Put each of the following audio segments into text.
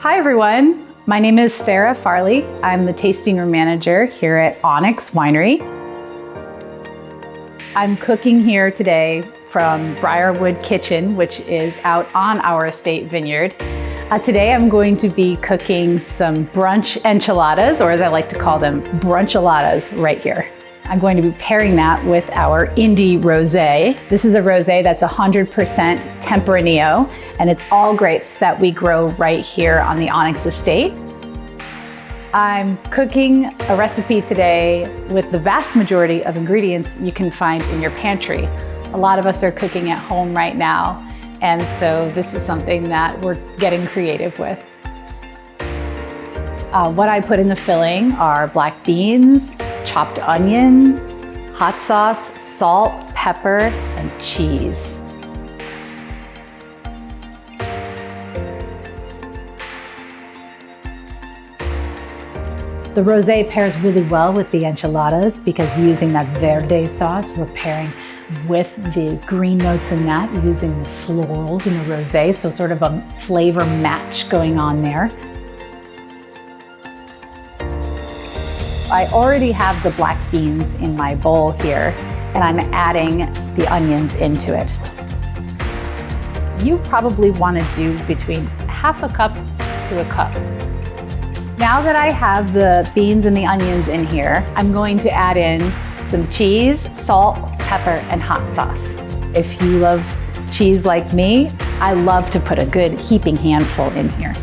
Hi everyone, my name is Sarah Farley. I'm the tasting room manager here at ONX Winery. I'm cooking here today from Briarwood Kitchen, which is out on our estate vineyard. Today I'm going to be cooking some brunch enchiladas, or as I like to call them, brunchilladas right here. I'm going to be pairing that with our Indie Rosé. This is a rosé that's 100% Tempranillo, and it's all grapes that we grow right here on the ONX estate. I'm cooking a recipe today with the vast majority of ingredients you can find in your pantry. A lot of us are cooking at home right now, and so this is something that we're getting creative with. What I put in the filling are black beans, chopped onion, hot sauce, salt, pepper, and cheese. The rosé pairs really well with the enchiladas because using that verde sauce, we're pairing with the green notes in that, using the florals in the rosé, so sort of a flavor match going on there. I already have the black beans in my bowl here, and I'm adding the onions into it. You probably want to do between half a cup to a cup. Now that I have the beans and the onions in here, I'm going to add in some cheese, salt, pepper, and hot sauce. If you love cheese like me, I love to put a good heaping handful in here.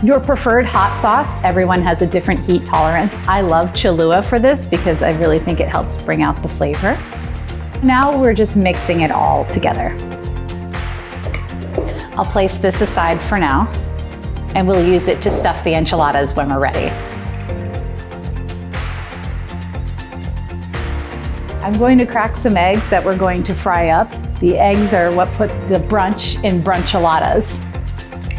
Your preferred hot sauce, everyone has a different heat tolerance. I love Cholula for this because I really think it helps bring out the flavor. Now we're just mixing it all together. I'll place this aside for now, and we'll use it to stuff the enchiladas when we're ready. I'm going to crack some eggs that we're going to fry up. The eggs are what put the brunch in brunchilladas.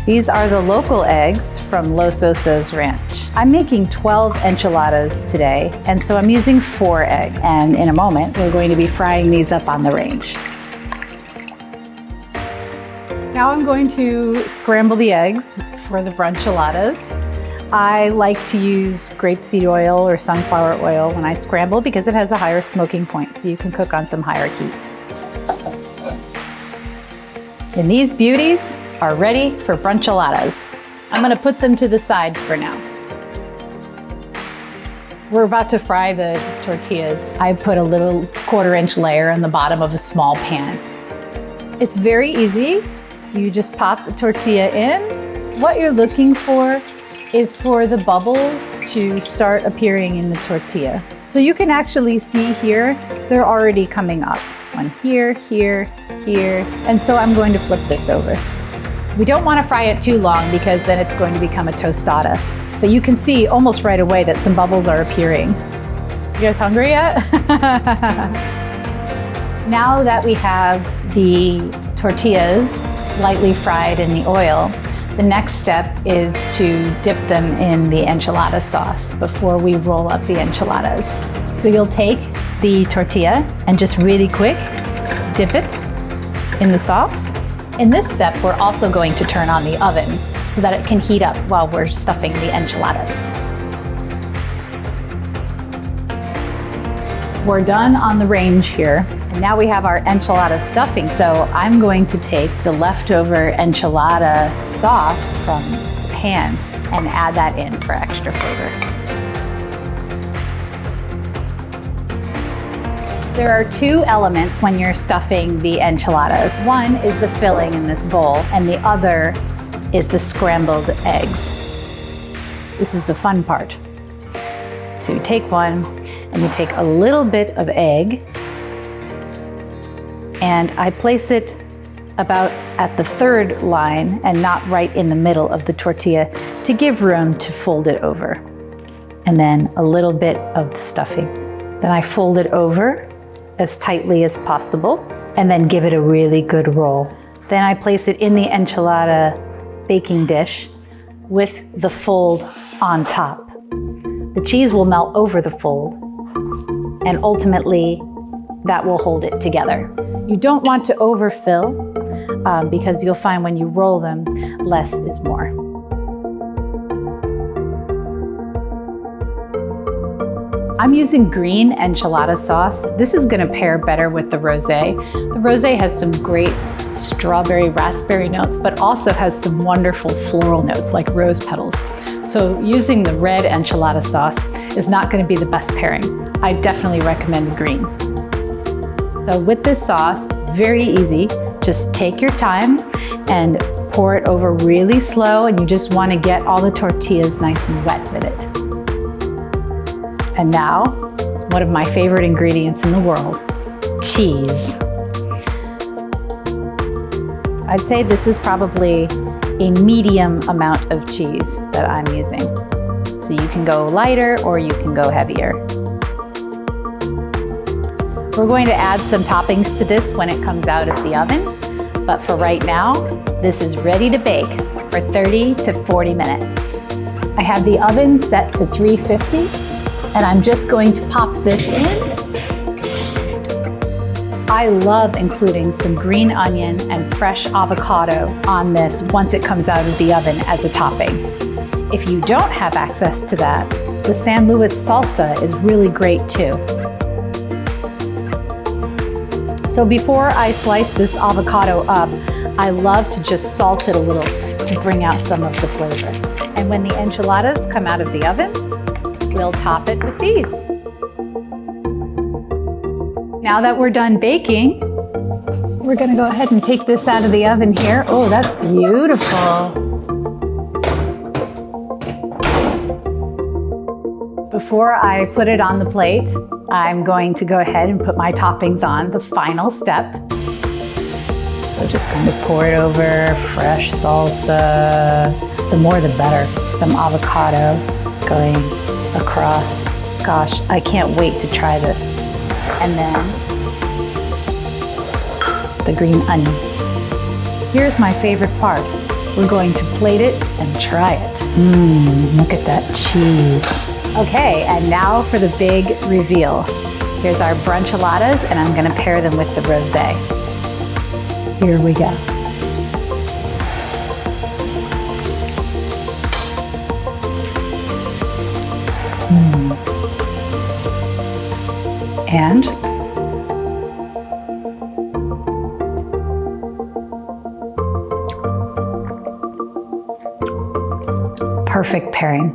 These are the local eggs from Los Osos Ranch. I'm making 12 enchiladas today, and so I'm using 4 eggs. And in a moment, we're going to be frying these up on the range. Now I'm going to scramble the eggs for the brunchilladas. I like to use grapeseed oil or sunflower oil when I scramble because it has a higher smoking point, so you can cook on some higher heat. And these beauties are ready for brunchilladas. I'm gonna put them to the side for now. We're about to fry the tortillas. I put a little 1/4-inch layer in the bottom of a small pan. It's very easy. You just pop the tortilla in. What you're looking for is for the bubbles to start appearing in the tortilla. So you can actually see here, they're already coming up. One here, here, here. And so I'm going to flip this over. We don't want to fry it too long because then it's going to become a tostada. But you can see almost right away that some bubbles are appearing. You guys hungry yet? Now that we have the tortillas lightly fried in the oil, the next step is to dip them in the enchilada sauce before we roll up the enchiladas. So you'll take the tortilla and just really quick dip it in the sauce. In this step, we're also going to turn on the oven so that it can heat up while we're stuffing the enchiladas. We're done on the range here, and now we have our enchilada stuffing. So I'm going to take the leftover enchilada sauce from the pan and add that in for extra flavor. There are 2 elements when you're stuffing the enchiladas. One is the filling in this bowl, and the other is the scrambled eggs. This is the fun part. So you take one, and you take a little bit of egg, and I place it about at the 3rd line and not right in the middle of the tortilla to give room to fold it over. And then a little bit of the stuffing. Then I fold it over as tightly as possible, and then give it a really good roll. Then I place it in the enchilada baking dish with the fold on top. The cheese will melt over the fold, and ultimately that will hold it together. You don't want to overfill because you'll find when you roll them, less is more. I'm using green enchilada sauce. This is gonna pair better with the rosé. The rosé has some great strawberry, raspberry notes, but also has some wonderful floral notes like rose petals. So using the red enchilada sauce is not gonna be the best pairing. I definitely recommend the green. So with this sauce, very easy. Just take your time and pour it over really slow, and you just want to get all the tortillas nice and wet with it. And now, one of my favorite ingredients in the world, cheese. I'd say this is probably a medium amount of cheese that I'm using. So you can go lighter or you can go heavier. We're going to add some toppings to this when it comes out of the oven, but for right now, this is ready to bake for 30 to 40 minutes. I have the oven set to 350, and I'm just going to pop this in. I love including some green onion and fresh avocado on this once it comes out of the oven as a topping. If you don't have access to that, the San Luis salsa is really great too. So before I slice this avocado up, I love to just salt it a little to bring out some of the flavors. And when the enchiladas come out of the oven, we'll top it with these. Now that we're done baking, we're gonna go ahead and take this out of the oven here. Oh, that's beautiful. Before I put it on the plate, I'm going to go ahead and put my toppings on, the final step. So just kind of pour it over, fresh salsa. The more the better. Some avocado going across. Gosh, I can't wait to try this. And then the green onion. Here's my favorite part. We're going to plate it and try it. Look at that cheese. Okay, and now for the big reveal. Here's our brunchilladas, and I'm gonna pair them with the rosé. Here we go. And perfect pairing.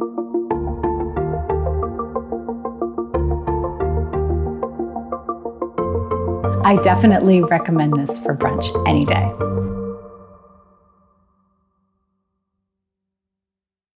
I definitely recommend this for brunch any day.